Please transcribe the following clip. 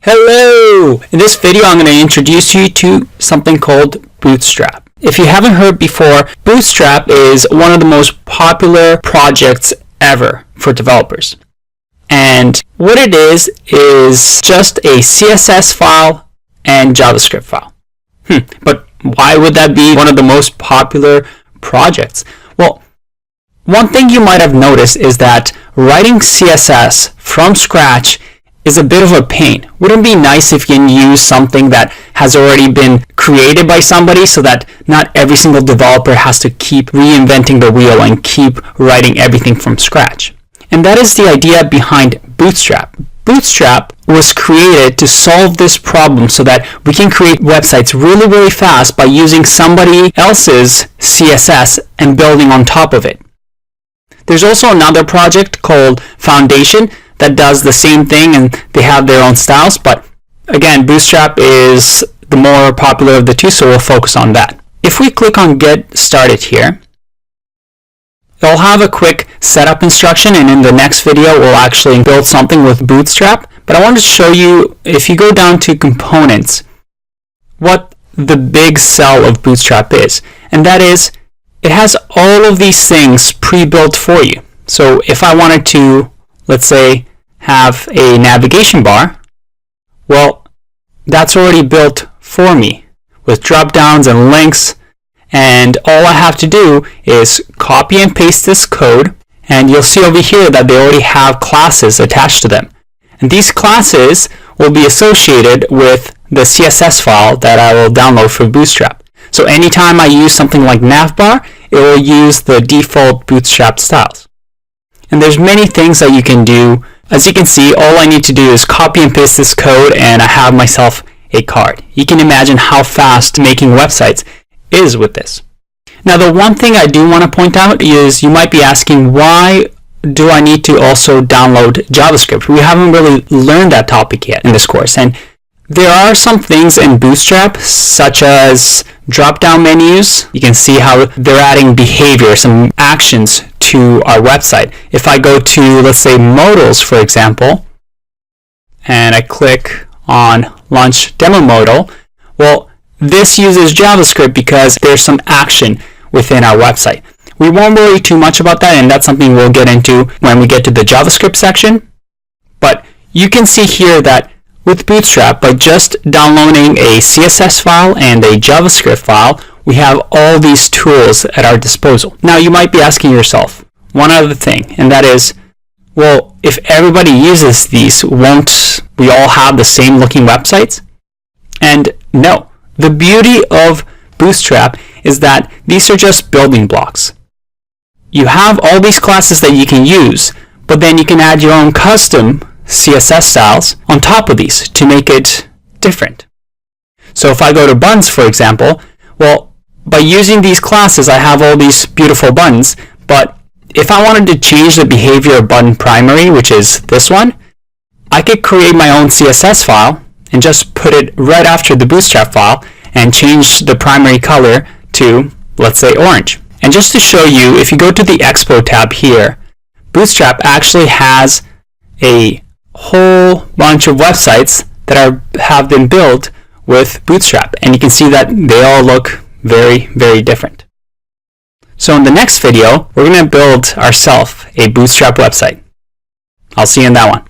Hello! In this video I'm going to introduce you to something called Bootstrap. If you haven't heard before, Bootstrap is one of the most popular projects ever for developers. And what it is just a CSS file and JavaScript file. But why would that be one of the most popular projects? Well, one thing you might have noticed is that writing CSS from scratch is a bit of a pain. Wouldn't it be nice if you can use something that has already been created by somebody so that not every single developer has to keep reinventing the wheel and keep writing everything from scratch? And that is the idea behind Bootstrap. Bootstrap was created to solve this problem so that we can create websites really fast by using somebody else's CSS and building on top of it. There's also another project called Foundation that does the same thing, and they have their own styles, but again, Bootstrap is the more popular of the two, so we'll focus on that. If we click on Get Started here, it'll have a quick setup instruction, and in the next video we'll actually build something with Bootstrap. But I want to show you, if you go down to Components, what the big sell of Bootstrap is, and that is it has all of these things pre-built for you. So if I wanted to, let's say, have a navigation bar, well, that's already built for me with drop downs and links, and all I have to do is copy and paste this code, and you'll see over here that they already have classes attached to them. And these classes will be associated with the CSS file that I will download for Bootstrap. So anytime I use something like navbar, it will use the default Bootstrap styles. And there's many things that you can do. As you can see, all I need to do is copy and paste this code and I have myself a card. You can imagine how fast making websites is with this. Now, the one thing I do want to point out is you might be asking, why do I need to also download JavaScript? We haven't really learned that topic yet in this course. And there are some things in Bootstrap, such as drop-down menus. You can see how they're adding behavior, some actions to our website. If I go to, let's say, modals, for example, and I click on Launch Demo Modal, well, this uses JavaScript because there's some action within our website. We won't worry too much about that, and that's something we'll get into when we get to the JavaScript section. But you can see here that with Bootstrap, by just downloading a CSS file and a JavaScript file, we have all these tools at our disposal. Now, you might be asking yourself one other thing, and that is, well, if everybody uses these, won't we all have the same looking websites? And no. The beauty of Bootstrap is that these are just building blocks. You have all these classes that you can use, but then you can add your own custom CSS styles on top of these to make it different. So if I go to buttons, for example, well, by using these classes, I have all these beautiful buttons, but if I wanted to change the behavior of button primary, which is this one, I could create my own CSS file and just put it right after the Bootstrap file and change the primary color to, let's say, orange. And just to show you, if you go to the Expo tab here, Bootstrap actually has a whole bunch of websites that have been built with Bootstrap, and you can see that they all look very different. So in the next video, we're going to build ourselves a Bootstrap website. I'll see you in that one.